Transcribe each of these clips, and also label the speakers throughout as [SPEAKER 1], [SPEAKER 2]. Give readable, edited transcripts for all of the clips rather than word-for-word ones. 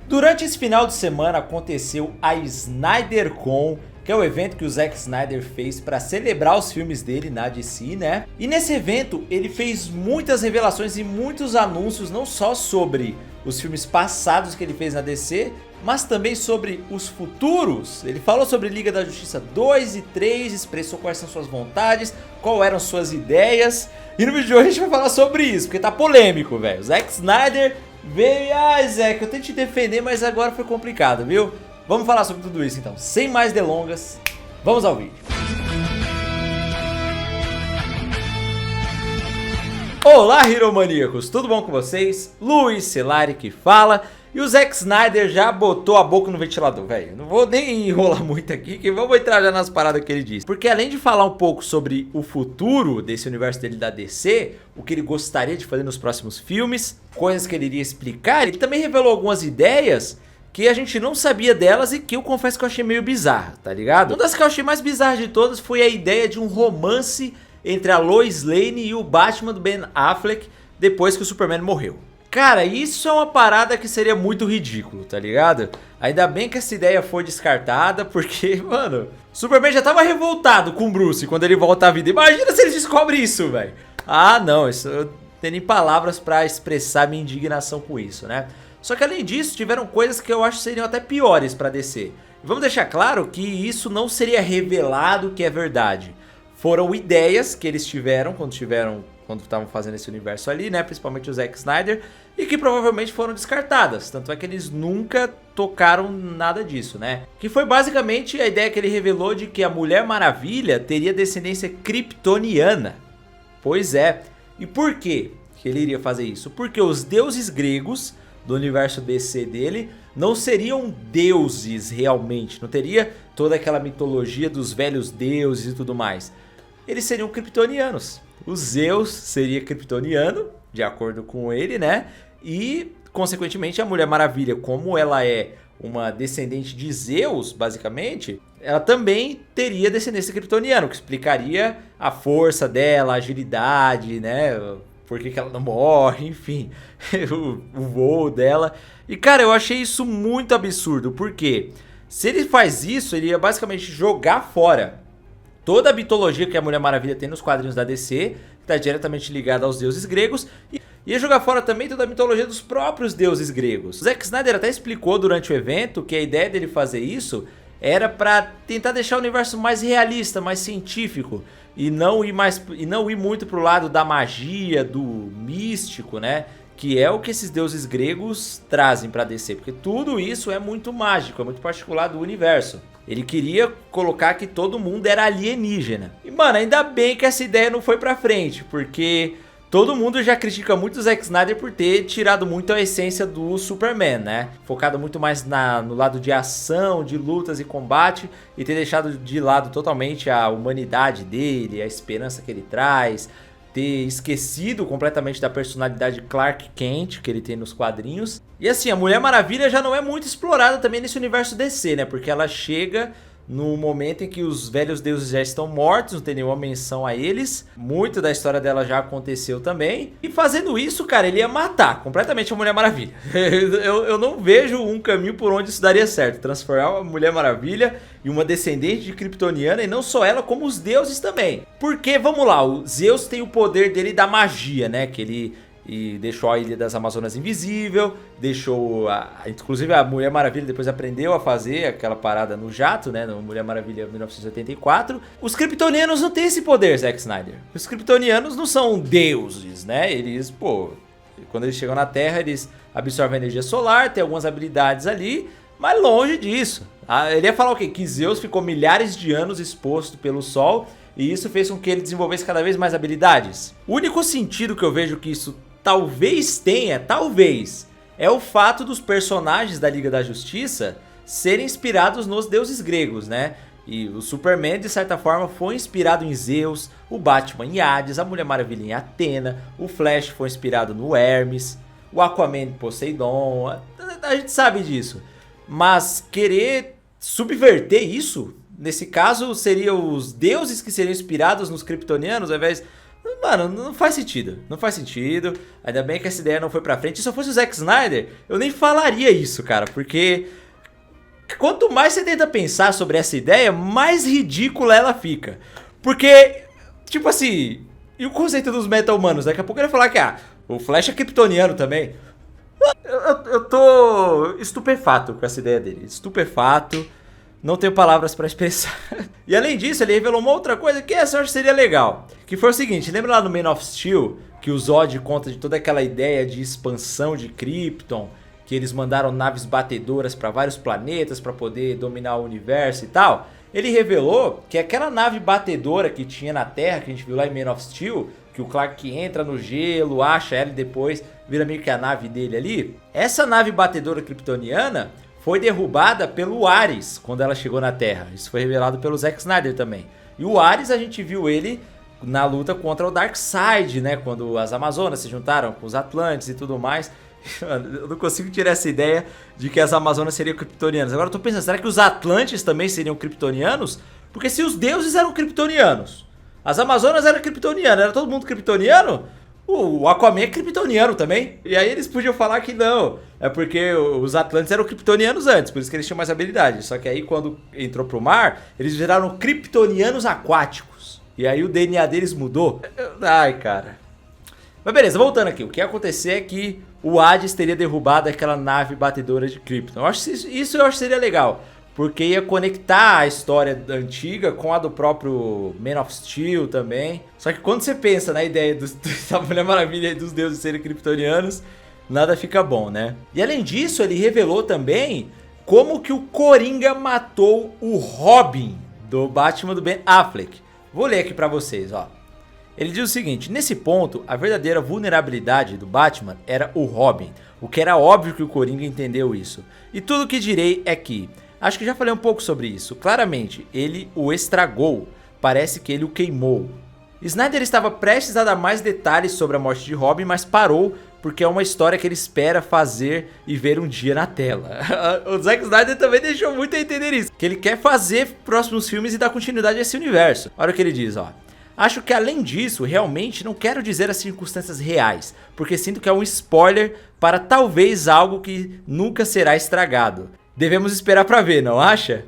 [SPEAKER 1] Durante esse final de semana aconteceu a SnyderCon, que é o evento que o Zack Snyder fez para celebrar os filmes dele na DC, né? E nesse evento ele fez muitas revelações e muitos anúncios, não só sobre os filmes passados que ele fez na DC, mas também sobre os futuros. Ele falou sobre Liga da Justiça 2 e 3, expressou quais são suas vontades, quais eram suas ideias. E no vídeo de hoje a gente vai falar sobre isso, porque tá polêmico, velho. Zack Snyder veio e, Zack, eu tento te defender, mas agora foi complicado, viu? Vamos falar sobre tudo isso então, sem mais delongas, vamos ao vídeo. Olá, Heromaníacos, tudo bom com vocês? Luiz Celari que fala. E o Zack Snyder já botou a boca no ventilador, velho. Não vou nem enrolar muito aqui, que vamos entrar já nas paradas que ele disse. Porque além de falar um pouco sobre o futuro desse universo dele da DC, o que ele gostaria de fazer nos próximos filmes, coisas que ele iria explicar, ele também revelou algumas ideias que a gente não sabia delas e que eu confesso que eu achei meio bizarra, tá ligado? Uma das que eu achei mais bizarra de todas foi a ideia de um romance entre a Lois Lane e o Batman do Ben Affleck depois que o Superman morreu. Cara, isso é uma parada que seria muito ridículo, tá ligado? Ainda bem que essa ideia foi descartada, porque, mano, Superman já tava revoltado com o Bruce quando ele volta à vida. Imagina se ele descobre isso, velho. Ah, não, isso, eu não tenho nem palavras pra expressar minha indignação com isso, né? Só que além disso, tiveram coisas que eu acho que seriam até piores pra DC. E vamos deixar claro que isso não seria revelado que é verdade. Foram ideias que eles tiveram quando estavam fazendo esse universo ali, né? Principalmente o Zack Snyder, e que provavelmente foram descartadas. Tanto é que eles nunca tocaram nada disso, né? Que foi basicamente a ideia que ele revelou de que a Mulher Maravilha teria descendência kryptoniana. Pois é. E por quê que ele iria fazer isso? Porque os deuses gregos do universo DC dele não seriam deuses realmente. Não teria toda aquela mitologia dos velhos deuses e tudo mais. Eles seriam kryptonianos. O Zeus seria kryptoniano, de acordo com ele, né? E, consequentemente, a Mulher Maravilha, como ela é uma descendente de Zeus, basicamente, ela também teria descendência kryptoniana, o que explicaria a força dela, a agilidade, né? Por que ela não morre, enfim, o voo dela. E, cara, eu achei isso muito absurdo, porque se ele faz isso, ele ia basicamente jogar fora toda a mitologia que a Mulher Maravilha tem nos quadrinhos da DC, que está diretamente ligada aos deuses gregos, e ia jogar fora também toda a mitologia dos próprios deuses gregos. O Zack Snyder até explicou durante o evento que a ideia dele fazer isso era para tentar deixar o universo mais realista, mais científico, e não ir muito pro lado da magia, do místico, né? Que é o que esses deuses gregos trazem para DC, porque tudo isso é muito mágico, é muito particular do universo. Ele queria colocar que todo mundo era alienígena. E, mano, ainda bem que essa ideia não foi pra frente, porque todo mundo já critica muito o Zack Snyder por ter tirado muito a essência do Superman, né? Focado muito mais no lado de ação, de lutas e combate, e ter deixado de lado totalmente a humanidade dele, a esperança que ele traz, ter esquecido completamente da personalidade Clark Kent que ele tem nos quadrinhos. E assim, a Mulher Maravilha já não é muito explorada também nesse universo DC, né? Porque ela chega no momento em que os velhos deuses já estão mortos, não tem nenhuma menção a eles. Muito da história dela já aconteceu também. E fazendo isso, cara, ele ia matar completamente a Mulher Maravilha. eu não vejo um caminho por onde isso daria certo. Transformar a Mulher Maravilha em uma descendente de kryptoniana, e não só ela, como os deuses também. Porque, vamos lá, o Zeus tem o poder dele da magia, né? Que ele deixou a Ilha das Amazonas invisível, deixou, inclusive a Mulher Maravilha depois aprendeu a fazer aquela parada no jato, né, no Mulher Maravilha 1984. Os kryptonianos não têm esse poder, Zack Snyder. Os kryptonianos não são deuses, né, eles, quando eles chegam na Terra, eles absorvem a energia solar, tem algumas habilidades ali, mas longe disso. Ele ia falar o quê? Que Zeus ficou milhares de anos exposto pelo Sol, e isso fez com que ele desenvolvesse cada vez mais habilidades. O único sentido que eu vejo que isso talvez tenha, é o fato dos personagens da Liga da Justiça serem inspirados nos deuses gregos, né? E o Superman, de certa forma, foi inspirado em Zeus, o Batman em Hades, a Mulher Maravilha em Atena, o Flash foi inspirado no Hermes, o Aquaman em Poseidon, a gente sabe disso. Mas querer subverter isso, nesse caso, seriam os deuses que seriam inspirados nos kryptonianos, ao invés Mano, não faz sentido. Não faz sentido. Ainda bem que essa ideia não foi pra frente. Se eu fosse o Zack Snyder, eu nem falaria isso, cara. Porque quanto mais você tenta pensar sobre essa ideia, mais ridícula ela fica. Porque, tipo assim, e o conceito dos meta-humanos? Daqui a pouco ele vai falar que, o Flash é kryptoniano também. Eu tô estupefato com essa ideia dele. Estupefato. Não tenho palavras pra expressar. E além disso, ele revelou uma outra coisa que essa eu acho que seria legal. Que foi o seguinte, lembra lá no Man of Steel, que o Zod conta de toda aquela ideia de expansão de Krypton, que eles mandaram naves batedoras pra vários planetas pra poder dominar o universo e tal? Ele revelou que aquela nave batedora que tinha na Terra, que a gente viu lá em Man of Steel, que o Clark entra no gelo, acha ela e depois vira meio que a nave dele ali. Essa nave batedora kryptoniana foi derrubada pelo Ares quando ela chegou na Terra. Isso foi revelado pelo Zack Snyder também. E o Ares, a gente viu ele na luta contra o Darkseid, né? Quando as Amazonas se juntaram com os Atlantes e tudo mais. Eu não consigo tirar essa ideia de que as Amazonas seriam kryptonianas. Agora eu tô pensando, será que os Atlantes também seriam kryptonianos? Porque se os deuses eram kryptonianos, as Amazonas eram kryptonianas, era todo mundo kryptoniano? O Aquaman é kryptoniano também. E aí eles podiam falar que não. É porque os Atlantes eram kryptonianos antes, por isso que eles tinham mais habilidade. Só que aí quando entrou pro mar, eles viraram kryptonianos aquáticos. E aí o DNA deles mudou. Ai, cara. Mas beleza, voltando aqui. O que ia acontecer é que o Hades teria derrubado aquela nave batedora de Krypton. Isso eu acho que seria legal. Porque ia conectar a história antiga com a do próprio Man of Steel também. Só que quando você pensa na ideia da Mulher Maravilha e dos deuses serem kryptonianos, nada fica bom, né? E além disso, ele revelou também como que o Coringa matou o Robin do Batman do Ben Affleck. Vou ler aqui pra vocês, ó. Ele diz o seguinte: nesse ponto, a verdadeira vulnerabilidade do Batman era o Robin. O que era óbvio que o Coringa entendeu isso. E tudo o que direi é que... acho que já falei um pouco sobre isso. Claramente, ele o estragou. Parece que ele o queimou. Snyder estava prestes a dar mais detalhes sobre a morte de Robin, mas parou porque é uma história que ele espera fazer e ver um dia na tela. O Zack Snyder também deixou muito a entender isso. Que ele quer fazer próximos filmes e dar continuidade a esse universo. Olha o que ele diz, ó. Acho que além disso, realmente não quero dizer as circunstâncias reais, porque sinto que é um spoiler para talvez algo que nunca será estragado. Devemos esperar pra ver, não acha?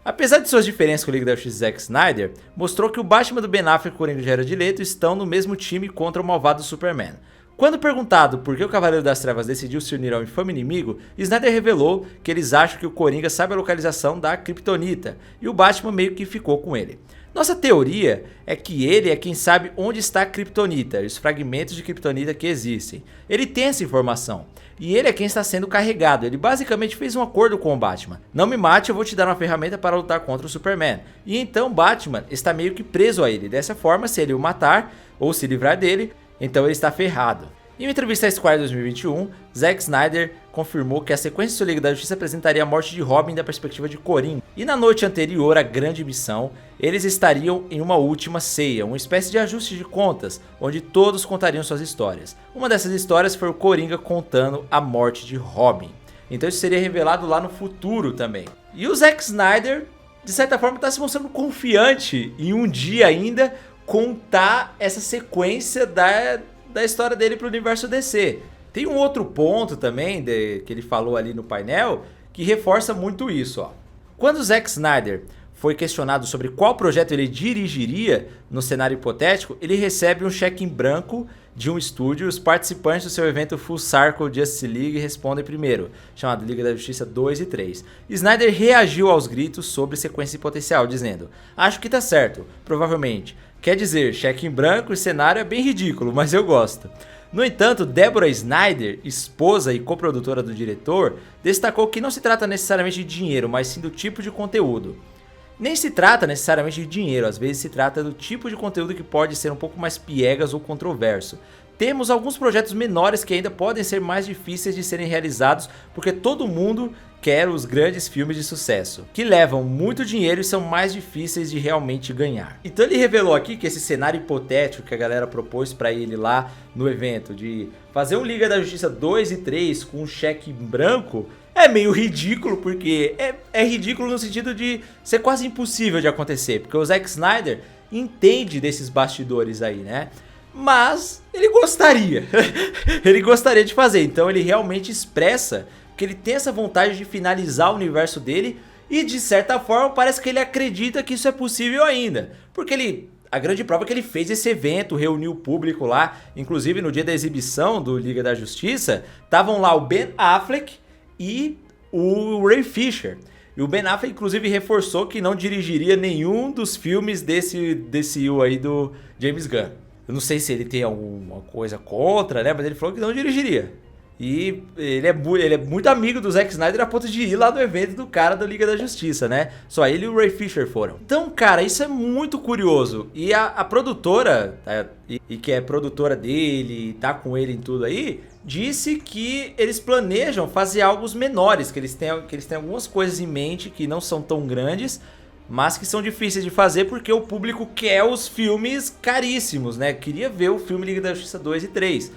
[SPEAKER 1] Apesar de suas diferenças com o Liga da Justiça Zack Snyder, mostrou que o Batman do Ben Affleck e o Coringa de Jared Leto estão no mesmo time contra o malvado Superman. Quando perguntado por que o Cavaleiro das Trevas decidiu se unir ao infame inimigo, Snyder revelou que eles acham que o Coringa sabe a localização da Kryptonita, e o Batman meio que ficou com ele. Nossa teoria é que ele é quem sabe onde está a Kryptonita e os fragmentos de Kryptonita que existem. Ele tem essa informação. E ele é quem está sendo carregado. Ele basicamente fez um acordo com o Batman. Não me mate, eu vou te dar uma ferramenta para lutar contra o Superman. E então Batman está meio que preso a ele. Dessa forma, se ele o matar ou se livrar dele, então ele está ferrado. Em uma entrevista à Esquire 2021, Zack Snyder confirmou que a sequência de sua Liga da Justiça apresentaria a morte de Robin da perspectiva de Coringa. E na noite anterior à grande missão, eles estariam em uma última ceia, uma espécie de ajuste de contas, onde todos contariam suas histórias. Uma dessas histórias foi o Coringa contando a morte de Robin. Então isso seria revelado lá no futuro também. E o Zack Snyder, de certa forma, está se mostrando confiante em um dia ainda contar essa sequência da história dele para o universo DC. Tem um outro ponto também que ele falou ali no painel que reforça muito isso, ó. Quando o Zack Snyder foi questionado sobre qual projeto ele dirigiria no cenário hipotético, ele recebe um cheque em branco de um estúdio. Os participantes do seu evento Full Circle Justice League respondem primeiro, chamado Liga da Justiça 2 e 3. Snyder reagiu aos gritos sobre sequência potencial, dizendo: acho que tá certo, provavelmente. Quer dizer, cheque em branco e cenário é bem ridículo, mas eu gosto. No entanto, Deborah Snyder, esposa e coprodutora do diretor, destacou que não se trata necessariamente de dinheiro, mas sim do tipo de conteúdo. Nem se trata necessariamente de dinheiro, às vezes se trata do tipo de conteúdo que pode ser um pouco mais piegas ou controverso. Temos alguns projetos menores que ainda podem ser mais difíceis de serem realizados porque todo mundo quer os grandes filmes de sucesso, que levam muito dinheiro e são mais difíceis de realmente ganhar. Então ele revelou aqui que esse cenário hipotético que a galera propôs para ele lá no evento, de fazer um Liga da Justiça 2 e 3 com um cheque em branco, é meio ridículo, porque é ridículo no sentido de ser quase impossível de acontecer, porque o Zack Snyder entende desses bastidores aí, né? mas ele gostaria. Ele gostaria de fazer, então ele realmente expressa que ele tem essa vontade de finalizar o universo dele e de certa forma parece que ele acredita que isso é possível ainda, porque a grande prova é que ele fez esse evento, reuniu o público lá, inclusive no dia da exibição do Liga da Justiça, estavam lá o Ben Affleck e o Ray Fisher. E o Ben Affleck inclusive reforçou que não dirigiria nenhum dos filmes desse DCU aí do James Gunn. Eu não sei se ele tem alguma coisa contra, né, mas ele falou que não dirigiria. E ele é muito amigo do Zack Snyder a ponto de ir lá no evento do cara da Liga da Justiça, né? Só ele e o Ray Fisher foram. Então, cara, isso é muito curioso. E a produtora, e que é produtora dele, tá com ele em tudo aí, disse que eles planejam fazer algo menores, que eles têm algumas coisas em mente que não são tão grandes, mas que são difíceis de fazer porque o público quer os filmes caríssimos, né? Queria ver o filme Liga da Justiça 2 e 3.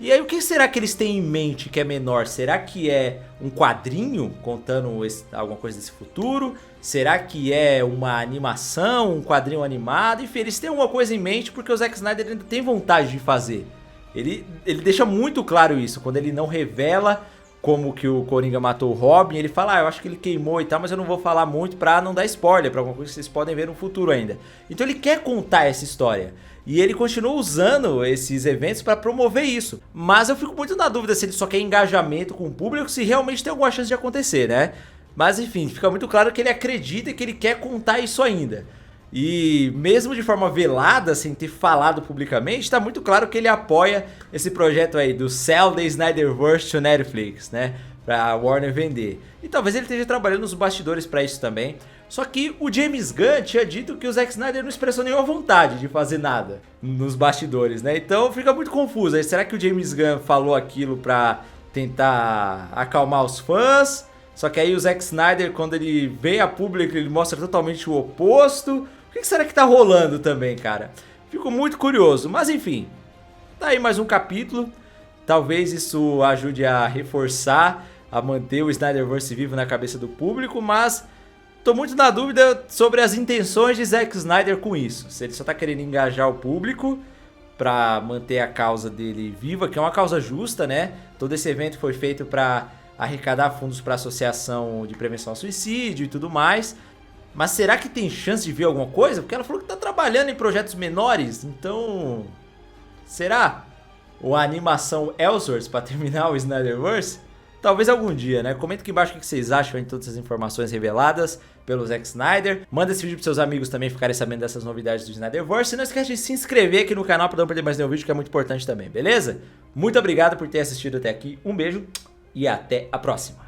[SPEAKER 1] E aí o que será que eles têm em mente que é menor? Será que é um quadrinho contando alguma coisa desse futuro? Será que é uma animação, um quadrinho animado? Enfim, eles têm alguma coisa em mente porque o Zack Snyder ainda tem vontade de fazer. Ele deixa muito claro isso, quando ele não revela como que o Coringa matou o Robin, ele fala, eu acho que ele queimou e tal, mas eu não vou falar muito pra não dar spoiler, pra alguma coisa que vocês podem ver no futuro ainda. Então ele quer contar essa história. E ele continua usando esses eventos para promover isso. Mas eu fico muito na dúvida se ele só quer engajamento com o público, se realmente tem alguma chance de acontecer, né? Mas enfim, fica muito claro que ele acredita e que ele quer contar isso ainda. E mesmo de forma velada, sem ter falado publicamente, tá muito claro que ele apoia esse projeto aí do Sell the Snyderverse to Netflix, né? Pra Warner vender. E talvez ele esteja trabalhando nos bastidores pra isso também. Só que o James Gunn tinha dito que o Zack Snyder não expressou nenhuma vontade de fazer nada nos bastidores, né? Então fica muito confuso. Aí, será que o James Gunn falou aquilo pra tentar acalmar os fãs? Só que aí o Zack Snyder, quando ele vem a público, ele mostra totalmente o oposto. O que será que tá rolando também, cara? Fico muito curioso. Mas enfim, tá aí mais um capítulo. Talvez isso ajude a reforçar, a manter o Snyderverse vivo na cabeça do público, mas tô muito na dúvida sobre as intenções de Zack Snyder com isso. Se ele só tá querendo engajar o público pra manter a causa dele viva, que é uma causa justa, né? Todo esse evento foi feito pra arrecadar fundos pra Associação de Prevenção ao Suicídio e tudo mais. Mas será que tem chance de ver alguma coisa? Porque ela falou que tá trabalhando em projetos menores, então... será? Ou a animação Elseworlds pra terminar o Snyderverse? Talvez algum dia, né? Comenta aqui embaixo o que vocês acham de todas essas informações reveladas pelo Zack Snyder. Manda esse vídeo pros seus amigos também ficarem sabendo dessas novidades do Snyderverse. E não esquece de se inscrever aqui no canal para não perder mais nenhum vídeo, que é muito importante também, beleza? Muito obrigado por ter assistido até aqui. Um beijo e até a próxima.